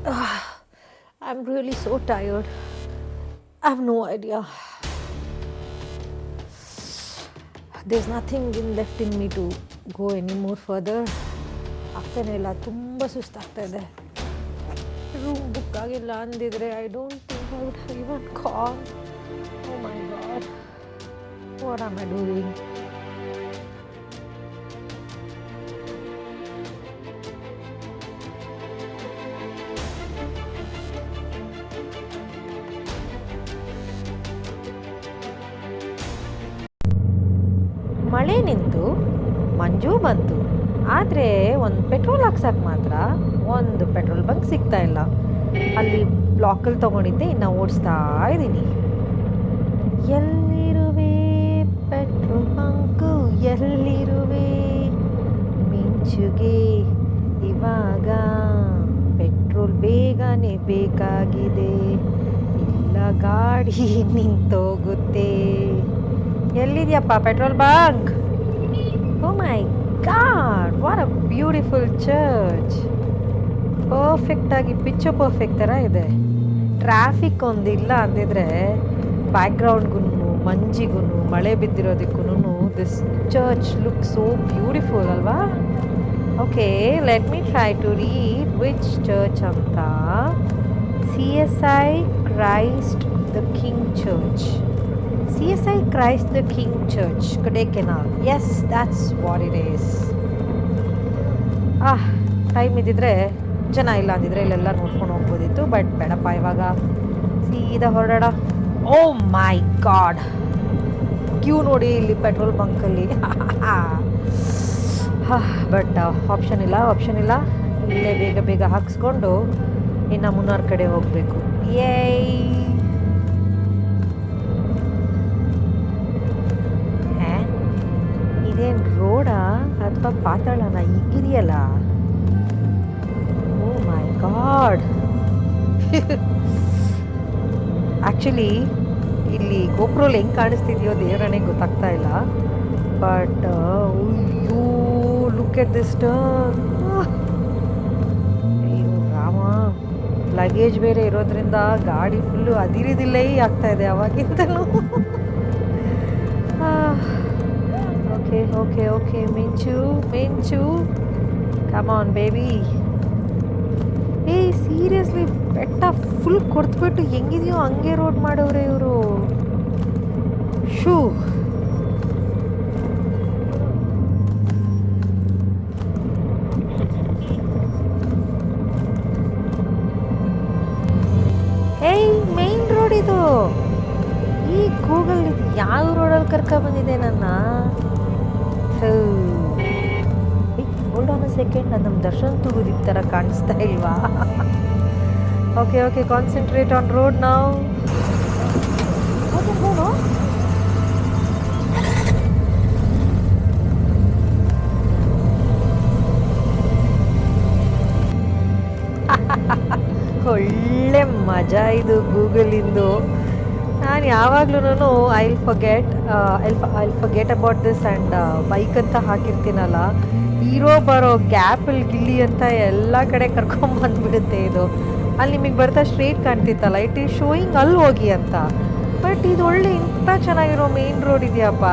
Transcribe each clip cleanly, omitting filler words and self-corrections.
I'm really so tired. I have no idea. There's nothing left in me to go any more further. ಆಗ್ತಾನೆ ಇಲ್ಲ, ತುಂಬ ಸುಸ್ತಾಗ್ತಾ ಇದೆ. Room book ಆಗಿಲ್ಲ ಅಂದಿದ್ರೆ I don't think I would have even call. Oh my god, what am I doing? ಮಳೆ ನಿಂತು ಮಂಜು ಬಂತು, ಆದರೆ ಒಂದು ಪೆಟ್ರೋಲ್ ಹಾಕ್ಸಕ್ಕೆ ಮಾತ್ರ ಒಂದು ಪೆಟ್ರೋಲ್ ಬಂಕ್ ಸಿಗ್ತಾ ಇಲ್ಲ. ಅಲ್ಲಿ ಬ್ಲಾಕಲ್ಲಿ ತೊಗೊಂಡಿದ್ದೆ, ಇನ್ನು ಓಡಿಸ್ತಾ ಇದ್ದೀನಿ. ಎಲ್ಲಿರುವೆ ಪೆಟ್ರೋಲ್ ಬಂಕು, ಎಲ್ಲಿರುವೆ ಮಿಂಚುಗೆ, ಇವಾಗ ಪೆಟ್ರೋಲ್ ಬೇಗನೆ ಬೇಕಾಗಿದೆ, ಇಲ್ಲ ಗಾಡಿ ನಿಂತೋಗುತ್ತೆ. ಎಲ್ಲಿದೆಯಪ್ಪ petrol bunk? Oh my god, what a beautiful church. ಪರ್ಫೆಕ್ಟಾಗಿ ಪಿಕ್ಚರ್ ಪರ್ಫೆಕ್ಟ್ ಥರ ಇದೆ. ಟ್ರಾಫಿಕ್ ಒಂದಿಲ್ಲ ಅಂದಿದ್ರೆ ಬ್ಯಾಕ್ಗ್ರೌಂಡ್ಗೂ ಮಂಜಿಗೂ ಮಳೆ ಬಿದ್ದಿರೋದಕ್ಕೂ this church look so beautiful ಅಲ್ವಾ? Okay, let me try to read which church ಅಂತ. CSI Christ the King Church. CSI Christ the King Church, Kodaikanal. Yes, that's what it is. Time ಇದ್ದಿದ್ರೆ, ಜನ ಇಲ್ಲ ಅಂದಿದ್ರೆ ಇಲ್ಲೆಲ್ಲ ನೋಡ್ಕೊಂಡು ಹೋಗ್ಬೋದಿತ್ತು. ಬಟ್ ಬೇಡಪ್ಪ, ಇವಾಗ ಸೀದಾ ಹೊರಡೋಣ. ಓ ಮೈ ಗಾಡ್, ಕ್ಯೂ ನೋಡಿ ಇಲ್ಲಿ ಪೆಟ್ರೋಲ್ ಬಂಕಲ್ಲಿ. ಬಟ್ ಆಪ್ಷನ್ ಇಲ್ಲ. ಇಲ್ಲೇ ಬೇಗ ಬೇಗ ಹಾಕ್ಸ್ಕೊಂಡು ಇನ್ನು ಮುನ್ನಾರ್ ಕಡೆ ಹೋಗಬೇಕು. ಇದೇನು ರೋಡಾ ಅಥವಾ ಪಾತಾಳನ ಈಗಿದೆಯಲ್ಲ? ಓ ಮೈ ಗಾಡ್. ಆ್ಯಕ್ಚುಲಿ ಇಲ್ಲಿ ಗೋಪ್ರೋಲ್ ಹೆಂಗೆ ಕಾಣಿಸ್ತಿದೆಯೋ ದೇವರನೇ ಗೊತ್ತಾಗ್ತಾ ಇಲ್ಲ. But you look at this turn. ಅಯ್ಯೋ ರಾಮ, ಲಗೇಜ್ ಬೇರೆ ಇರೋದ್ರಿಂದ ಗಾಡಿ ಫುಲ್ಲು ಅದಿರಿದಿಲ್ಲೇ ಆಗ್ತಾ ಇದೆ ಅವಾಗಿಂತಲೂ. Okay, Minchu, come on baby. Hey, seriously, ಬೆಟ್ಟ ಫುಲ್ ಕೊಡ್ತ್ಬಿಟ್ಟು ಹೆಂಗಿದೆಯೋ ಹಂಗೆ ರೋಡ್ ಮಾಡವ್ರೆ ಇವರು. ಶೂ, ಏಯ್ ಮೇನ್ ರೋಡ್ ಇದು. ಈ ಗೂಗಲ್ ಇದು ಯಾವ ರೋಡಲ್ಲಿ ಕರ್ಕೊಂಡ್ಬಂದಿದೆ ನನ್ನ? ಹೋಲ್ಡ್ ಆನ್ ಅ ಸೆಕೆಂಡ್, ಅದು ನಮ್ಮ ದರ್ಶನ್ ತುಗುದಿದ್ದ ಥರ ಕಾಣಿಸ್ತಾ ಇಲ್ವಾ? ಓಕೆ, ಕಾನ್ಸಂಟ್ರೇಟ್ ಆನ್ ರೋಡ್ ನಾವು. ಒಳ್ಳೆ ಮಜಾ ಇದು ಗೂಗಲಿಂದು. ನಾನು ಯಾವಾಗ್ಲೂ I'll forget about this and bike ಅಂತ ಹಾಕಿರ್ತೀನಲ್ಲ, ಇರೋ ಬರೋ ಗ್ಯಾಪಲ್ಲಿ ಗಿಲ್ಲಿ ಅಂತ ಎಲ್ಲ ಕಡೆ ಕರ್ಕೊಂಬಂದ್ಬಿಡುತ್ತೆ ಇದು. ಅಲ್ಲಿ ನಿಮಗೆ ಬರ್ತಾ ಸ್ಟ್ರೇಟ್ ಕಾಣ್ತಿತ್ತಲ್ಲ, ಇಟ್ ಈಸ್ ಶೋಯಿಂಗ್ ಅಲ್ಲಿ ಹೋಗಿ ಅಂತ. ಬಟ್ ಇದು ಒಳ್ಳೆ ಇಂಥ ಚೆನ್ನಾಗಿರೋ ಮೇನ್ ರೋಡ್ ಇದೆಯಪ್ಪ.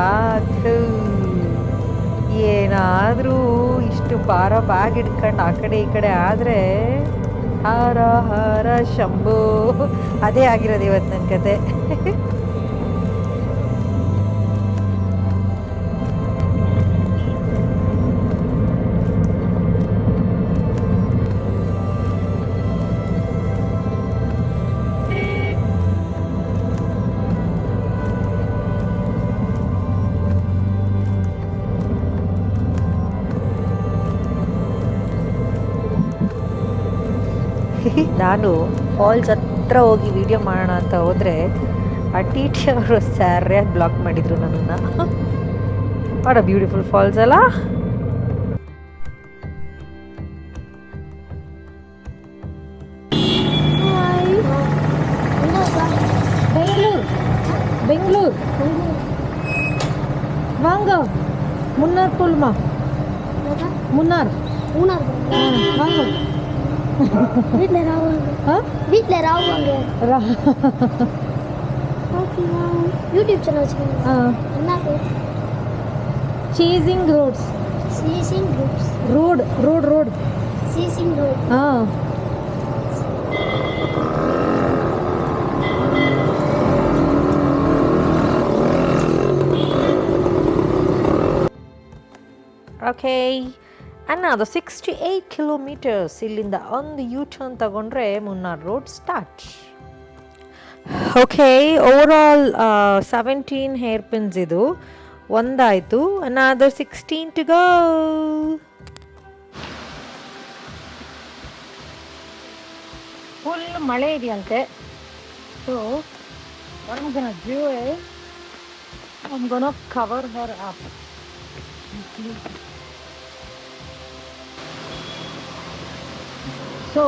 ಏನಾದರೂ ಇಷ್ಟು ಭಾರ ಬ್ಯಾಗ್ ಇಟ್ಕೊಂಡು ಆ ಕಡೆ ಈ ಕಡೆ ಆದರೆ ಹರ ಶಂಭು, ಅದೇ ಆಗಿರೋದು ಇವತ್ತು ನನ್ನ ಕತೆ. ನಾನು ಫಾಲ್ಸ್ ಹತ್ರ ಹೋಗಿ ವಿಡಿಯೋ ಮಾಡೋಣ ಅಂತ ಹೋದರೆ ಆ ಟಿ ಅವರು ಸರಿಯಾಗಿ ಬ್ಲಾಕ್ ಮಾಡಿದರು ನನ್ನನ್ನು. ವಾಟ್ ಅ ಬ್ಯೂಟಿಫುಲ್ ಫಾಲ್ಸ್ ಅಲ್ಲ? ಬೆಂಗಳೂರು வாங்க முன்னார் போலுமா? முன்னார் வாங்க வீட்டில் ராவாங்க வீட்டில் ராவாங்க யூடியூப் சேனல் வச்சுக்கோங்க என்ன பேர் seizing roads seizing groups road seizing road Okay, another 68 kilometers ಇಲ್ಲಿಂದ ಒಂದು ಯೂ ಟರ್ನ್ ತಗೊಂಡ್ರೆ Munnar road start. Okay, overall 17 hair pins ಇದು ಒಂದಾಯಿತು. Another 16 to go. ಫುಲ್ ಮಳೆ ಇದೆಯಂತೆ. So what I'm gonna do is I'm gonna cover her up. So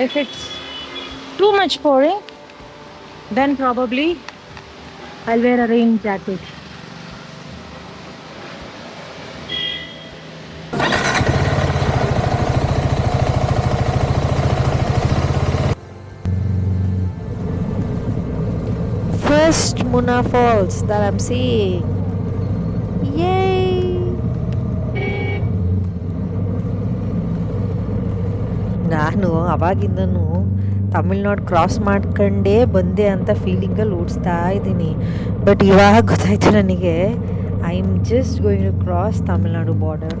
if it's too much pouring, then probably I'll wear a rain jacket. First Munnar Falls that I'm seeing. Yay! ನಾನು ಅವಾಗಿಂದನೂ Tamil Nadu cross ಮಾಡ್ಕೊಂಡೇ ಬಂದೆ ಅಂತ ಫೀಲಿಂಗಲ್ಲಿ ಓಡಿಸ್ತಾ ಇದ್ದೀನಿ. But ಇವಾಗ ಗೊತ್ತಾಯ್ತು ನನಗೆ I am just going to cross Tamil Nadu border.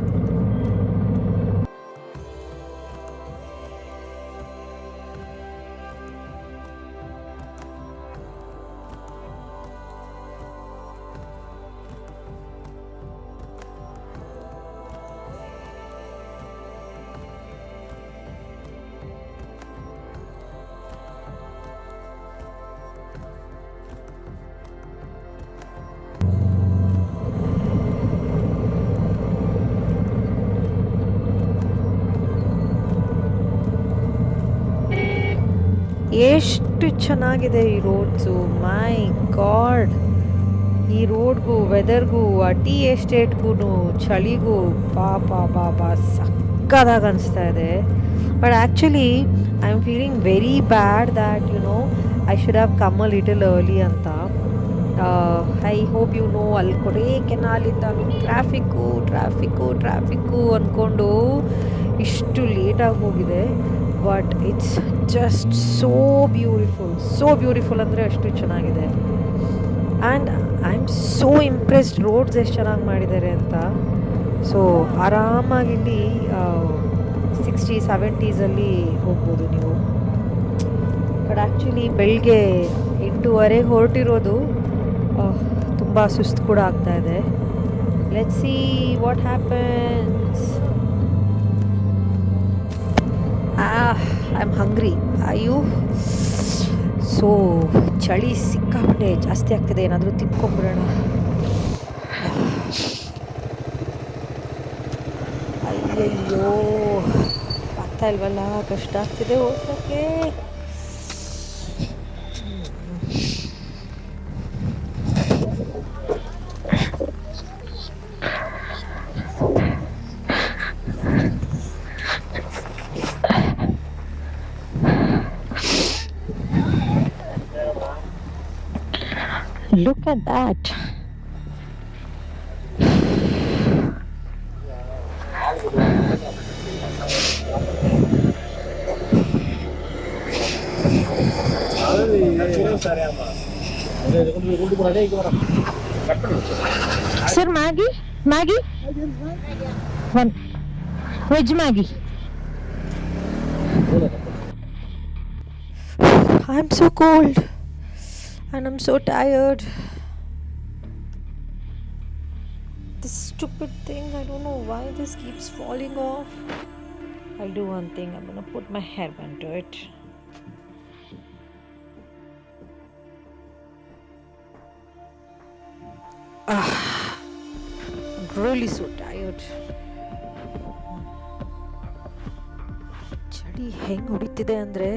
ಎಷ್ಟು ಚೆನ್ನಾಗಿದೆ ಈ ರೋಡ್ಸು, ಮೈ ಗಾಡ್. ಈ ರೋಡ್ಗೂ ವೆದರ್ಗೂ ಆ ಟೀ ಎಸ್ಟೇಟ್ಗೂ ಚಳಿಗೂ ಬಾಬಾ ಸಕ್ಕದಾಗಿ ಅನಿಸ್ತಾ ಇದೆ. But actually I am feeling very bad that I should have come a little early ಅಂತ. ಐ ಹೋಪ್ ಅಲ್ಲಿ ಕೊಡೈಕೆನಾಲಿಂದ ಟ್ರಾಫಿಕ್ಕು ಅಂದ್ಕೊಂಡು ಇಷ್ಟು ಲೇಟಾಗಿ ಹೋಗಿದೆ. But it's just so beautiful ಅಂದರೆ ಅಷ್ಟು ಚೆನ್ನಾಗಿದೆ. And I am so impressed, roads ಎಷ್ಟು ಚೆನ್ನಾಗಿ ಮಾಡಿದ್ದಾರೆ ಅಂತ. ಸೊ ಆರಾಮಾಗಿ ಇಲ್ಲಿ 60-70s ಹೋಗ್ಬೋದು ನೀವು. ಬಟ್ ಆ್ಯಕ್ಚುಲಿ ಬೆಳಗ್ಗೆ 8:30 ಹೊರಟಿರೋದು ತುಂಬ ಸುಸ್ತು ಕೂಡ ಆಗ್ತಾಯಿದೆ. Let's see what happens. I am hungry. ಅಯ್ಯೋ, ಸೊ ಚಳಿ ಸಿಕ್ಕಾಪಟ್ಟೆ ಜಾಸ್ತಿ ಆಗ್ತಿದೆ. ಏನಾದರೂ ತಿನ್ಕೊಂಬಿಡೋಣ. ಅಯ್ಯಯ್ಯೋ, ಆಗ್ತಾ ಇಲ್ವಲ್ಲ, ಕಷ್ಟ ಆಗ್ತಿದೆ ಓಡ್ಸೋಕ್ಕೆ. Look at that. Sir, Maggie? One. Veg Maggie. I'm so cold. And I'm so tired. This stupid thing, I don't know why this keeps falling off. I'll do one thing, I'm gonna put my hairband to it. I'm really so tired. ಚಳಿ ಹೆಂಗೆ ಹೊಡಿತಿದೆ ಅಂದರೆ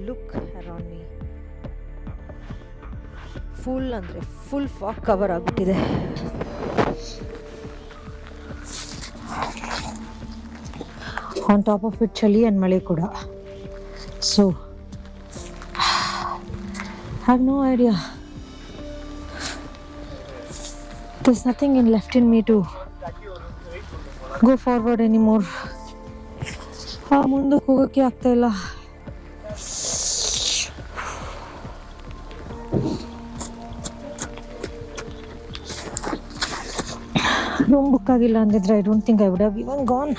look around me. Full fog cover ಆಗಿಬಿಟ್ಟಿದೆ. On top of it ಚಳಿ and ಮಳೆ ಕೂಡ. So have no idea. There's nothing left in me to go forward anymore. ಮುಂದಕ್ಕೆ ಹೋಗೋಕ್ಕೆ ಆಗ್ತಾ ಇಲ್ಲ. ರೂಮ್ ಬುಕ್ ಆಗಿಲ್ಲ ಅಂದಿದ್ರೆ I don't think I would have even gone.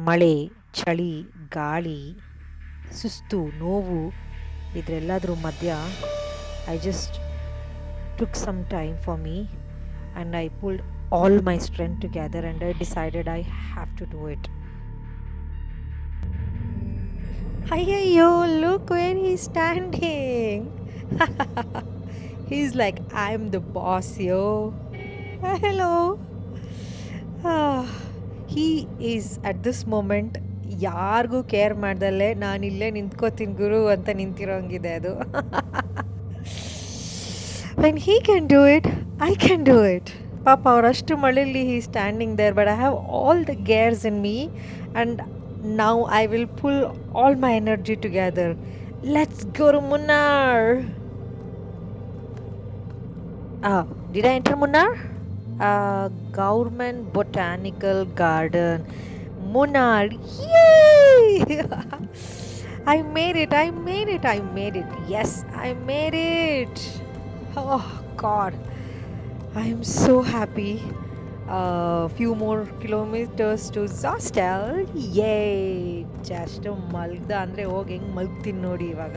ಮಳೆ, ಚಳಿ, ಗಾಳಿ, ಸುಸ್ತು, ನೋವು ಇದರೆಲ್ಲದ್ರ ಮಧ್ಯ I just took some time for me and I pulled all my strength together and I decided I have to do it. Ayyo, look where he's standing. He's like, I'm the boss, yo. Hello. He is at this moment ಯಾರಿಗೂ care ಮಾಡ್ದಲ್ಲೇ ನಾನಿಲ್ಲೇ ನಿಂತ್ಕೋತೀನಿ ಗುರು ಅಂತ ನಿಂತಿರೋಂಗಿದೆ ಅದು. When he can do it, I can do it. Papa, ಅವರಷ್ಟು ಮಳೆಯಲ್ಲಿ he is standing there, but I have all the gears in me and now I will pull all my energy together. Let's go to Munnar. Did I enter Munnar? Government Botanical Garden. Munnar. Yay! I made it. Yes, I made it. Oh God, I am so happy. Few more kilometers to Zostel. Yay! Just ಮಲ್ಗ್ದ ಅಂದರೆ ಹೋಗಿ ಹೆಂಗೆ ಮಲ್ಗ್ತೀನಿ ನೋಡಿ ಇವಾಗ.